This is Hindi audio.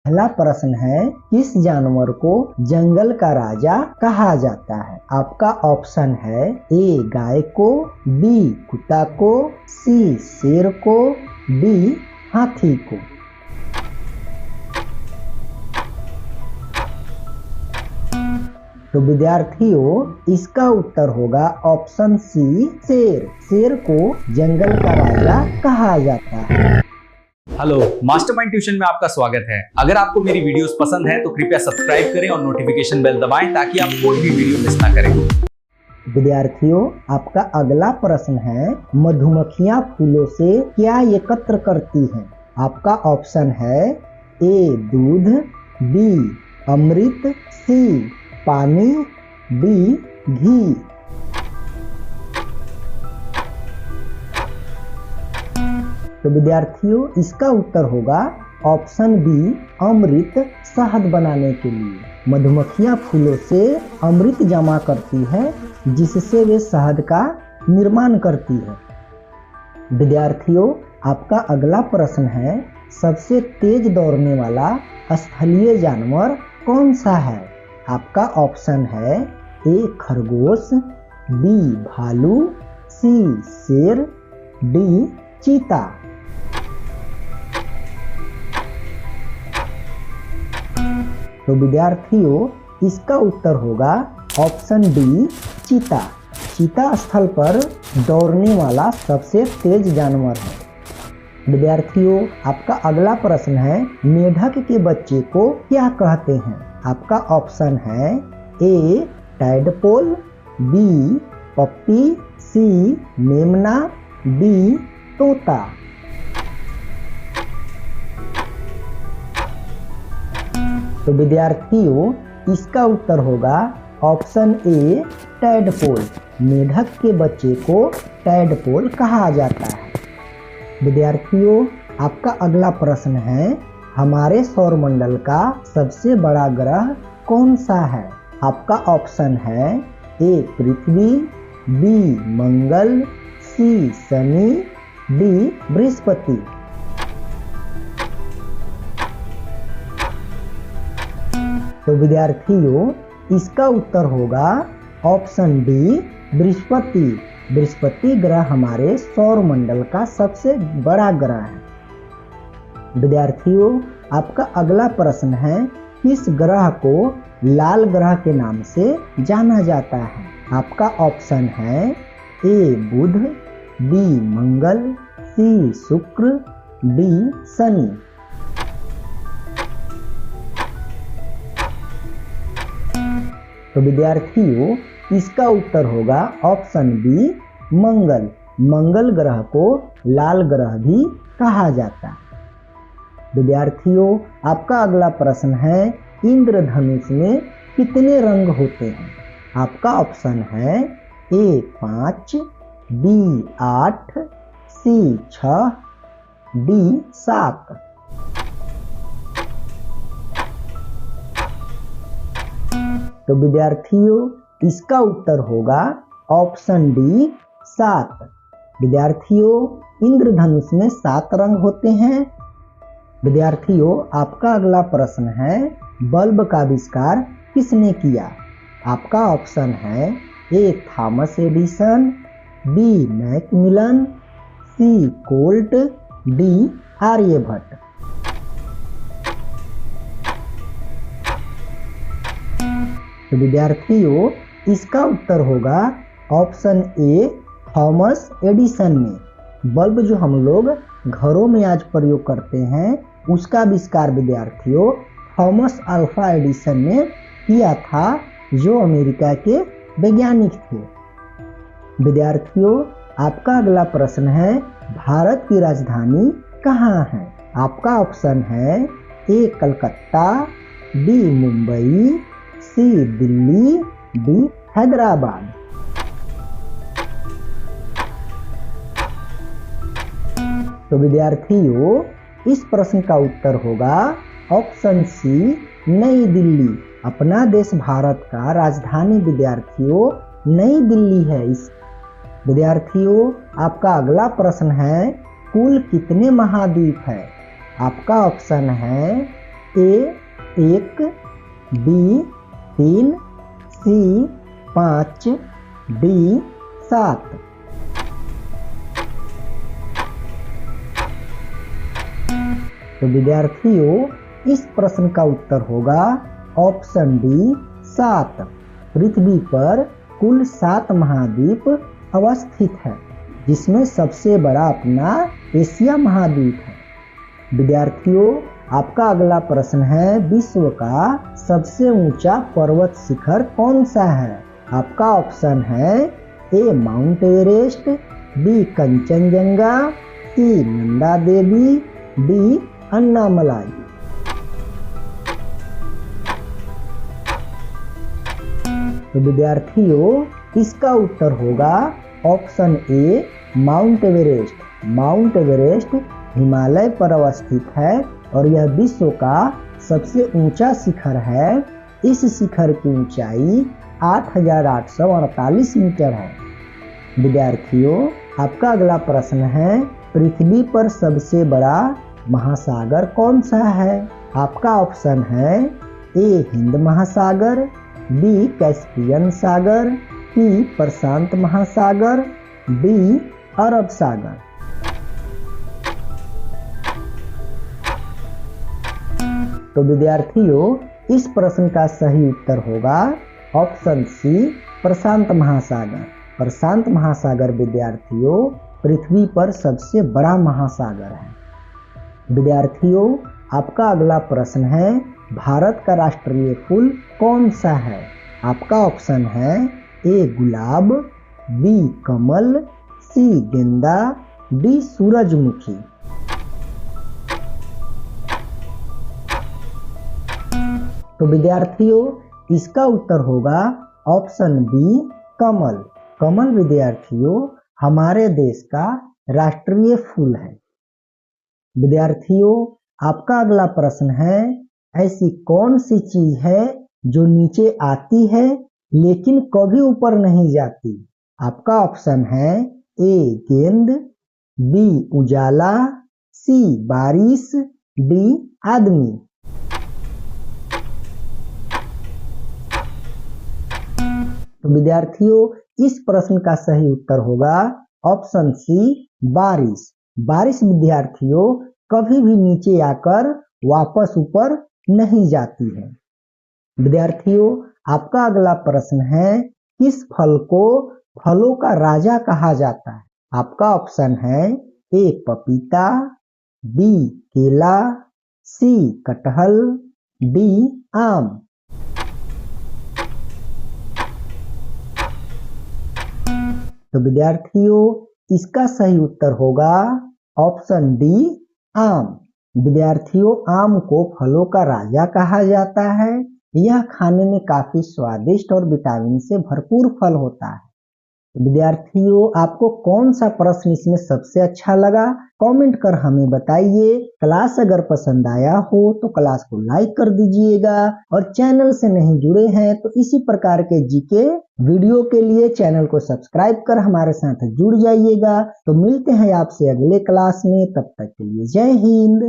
पहला प्रश्न है, किस जानवर को जंगल का राजा कहा जाता है? आपका ऑप्शन है ए गाय को, बी कुत्ता को, सी शेर को, डी हाथी को। तो विद्यार्थियों, इसका उत्तर होगा ऑप्शन सी शेर। शेर को जंगल का राजा कहा जाता है। हेलो, मास्टरमाइंड ट्यूशन में आपका स्वागत है। अगर आपको मेरी वीडियोस पसंद है तो कृपया सब्सक्राइब करें और नोटिफिकेशन बेल दबाएं ताकि आप कोई भी वीडियो मिस ना करें। विद्यार्थियों, आपका अगला प्रश्न है, मधुमक्खियां फूलों से क्या एकत्र करती हैं? आपका ऑप्शन है ए दूध, बी अमृत, सी पानी, डी घी। तो विद्यार्थियों, इसका उत्तर होगा ऑप्शन बी अमृत, शहद बनाने के लिए। मधुमक्खियां फूलों से अमृत जमा करती हैं, जिससे वे शहद का निर्माण करती है। विद्यार्थियों, आपका अगला प्रश्न है, सबसे तेज दौड़ने वाला स्थलीय जानवर कौन सा है? आपका ऑप्शन है ए खरगोश, बी भालू, सी शेर, डी चीता। तो विद्यार्थियों, इसका उत्तर होगा ऑप्शन डी चीता। चीता स्थल पर दौड़ने वाला सबसे तेज जानवर है। विद्यार्थियों, आपका अगला प्रश्न है, मेढक के बच्चे को क्या कहते हैं? आपका ऑप्शन है ए टैडपोल, बी पप्पी, सी मेमना, डी तोता। तो विद्यार्थियों, इसका उत्तर होगा ऑप्शन ए टैडपोल। मेढक के बच्चे को टैडपोल कहा जाता है। विद्यार्थियों, आपका अगला प्रश्न है, हमारे सौरमंडल का सबसे बड़ा ग्रह कौन सा है? आपका ऑप्शन है ए पृथ्वी, बी मंगल, सी शनि, डी बृहस्पति। तो विद्यार्थियों, इसका उत्तर होगा ऑप्शन डी बृहस्पति। बृहस्पति ग्रह हमारे सौरमंडल का सबसे बड़ा ग्रह है। विद्यार्थियों, आपका अगला प्रश्न है, किस ग्रह को लाल ग्रह के नाम से जाना जाता है? आपका ऑप्शन है ए बुध, बी मंगल, सी शुक्र, डी शनि। तो विद्यार्थियों, इसका उत्तर होगा ऑप्शन बी मंगल। मंगल ग्रह को लाल ग्रह भी कहा जाता है। विद्यार्थियों, आपका अगला प्रश्न है, इंद्रधनुष में कितने रंग होते हैं? आपका ऑप्शन है ए 5, बी 8, सी 6, डी 7। तो विद्यार्थियों, इसका उत्तर होगा ऑप्शन डी 7। विद्यार्थियों, इंद्रधनुष में 7 रंग होते हैं। विद्यार्थियों, आपका अगला प्रश्न है, बल्ब का आविष्कार किसने किया? आपका ऑप्शन है ए थॉमस एडिसन, बी मैकमिलन, सी कोल्ट, डी आर्यभट्ट। तो विद्यार्थियों, इसका उत्तर होगा ऑप्शन ए थॉमस एडिसन ने। बल्ब जो हम लोग घरों में आज प्रयोग करते हैं, उसका आविष्कार विद्यार्थियों थॉमस अल्फा एडिसन ने किया था, जो अमेरिका के वैज्ञानिक थे। विद्यार्थियों, आपका अगला प्रश्न है, भारत की राजधानी कहाँ है? आपका ऑप्शन है ए कलकत्ता, बी मुंबई, सी दिल्ली, डी हैदराबाद। तो विद्यार्थियों, इस प्रश्न का उत्तर होगा ऑप्शन सी नई दिल्ली। अपना देश भारत का राजधानी विद्यार्थियों नई दिल्ली है। इस विद्यार्थियों, आपका अगला प्रश्न है, कुल कितने महाद्वीप है? आपका ऑप्शन है A 1, B 3, C 5, D 7। तो विद्यार्थियों इस प्रश्न का उत्तर होगा ऑप्शन डी 7। पृथ्वी पर कुल 7 महाद्वीप अवस्थित है, जिसमें सबसे बड़ा अपना एशिया महाद्वीप है। विद्यार्थियों आपका अगला प्रश्न है, विश्व का सबसे ऊंचा पर्वत शिखर कौन सा है? आपका ऑप्शन है ए माउंट एवरेस्ट, बी कंचनजंगा, सी नंदा देवी, डी अन्नामलाई। तो विद्यार्थियों इसका उत्तर होगा option A mount Everest. Mount Everest Himalaya पर अवस्थित है और यह विश्व का सबसे ऊंचा शिखर है। इस शिखर की ऊंचाई 8,848 मीटर है। विद्यार्थियों आपका अगला प्रश्न है, पृथ्वी पर सबसे बड़ा महासागर कौन सा है? आपका ऑप्शन है ए हिंद महासागर, बी कैस्पियन सागर, सी प्रशांत महासागर, डी अरब सागर। तो विद्यार्थियों इस प्रश्न का सही उत्तर होगा ऑप्शन सी प्रशांत महासागर। प्रशांत महासागर विद्यार्थियों पृथ्वी पर सबसे बड़ा महासागर है। विद्यार्थियों आपका अगला प्रश्न है, भारत का राष्ट्रीय फूल कौन सा है? आपका ऑप्शन है ए गुलाब, बी कमल, सी गेंदा, डी सूरजमुखी। तो विद्यार्थियों इसका उत्तर होगा ऑप्शन बी कमल। कमल विद्यार्थियों हमारे देश का राष्ट्रीय फूल है। विद्यार्थियों आपका अगला प्रश्न है, ऐसी कौन सी चीज है जो नीचे आती है लेकिन कभी ऊपर नहीं जाती? आपका ऑप्शन है ए गेंद, बी उजाला, सी बारिश, डी आदमी। तो विद्यार्थियों इस प्रश्न का सही उत्तर होगा ऑप्शन सी बारिश। बारिश विद्यार्थियों कभी भी नीचे आकर वापस ऊपर नहीं जाती है। विद्यार्थियों आपका अगला प्रश्न है, किस फल को फलों का राजा कहा जाता है? आपका ऑप्शन है ए पपीता, बी केला, सी कटहल, डी आम। तो विद्यार्थियों इसका सही उत्तर होगा ऑप्शन डी आम। विद्यार्थियों आम को फलों का राजा कहा जाता है। यह खाने में काफी स्वादिष्ट और विटामिन से भरपूर फल होता है। विद्यार्थियों आपको कौन सा प्रश्न इसमें सबसे अच्छा लगा कमेंट कर हमें बताइए। क्लास अगर पसंद आया हो तो क्लास को लाइक कर दीजिएगा और चैनल से नहीं जुड़े हैं तो इसी प्रकार के जीके वीडियो के लिए चैनल को सब्सक्राइब कर हमारे साथ जुड़ जाइएगा। तो मिलते हैं आपसे अगले क्लास में, तब तक के लिए जय हिंद।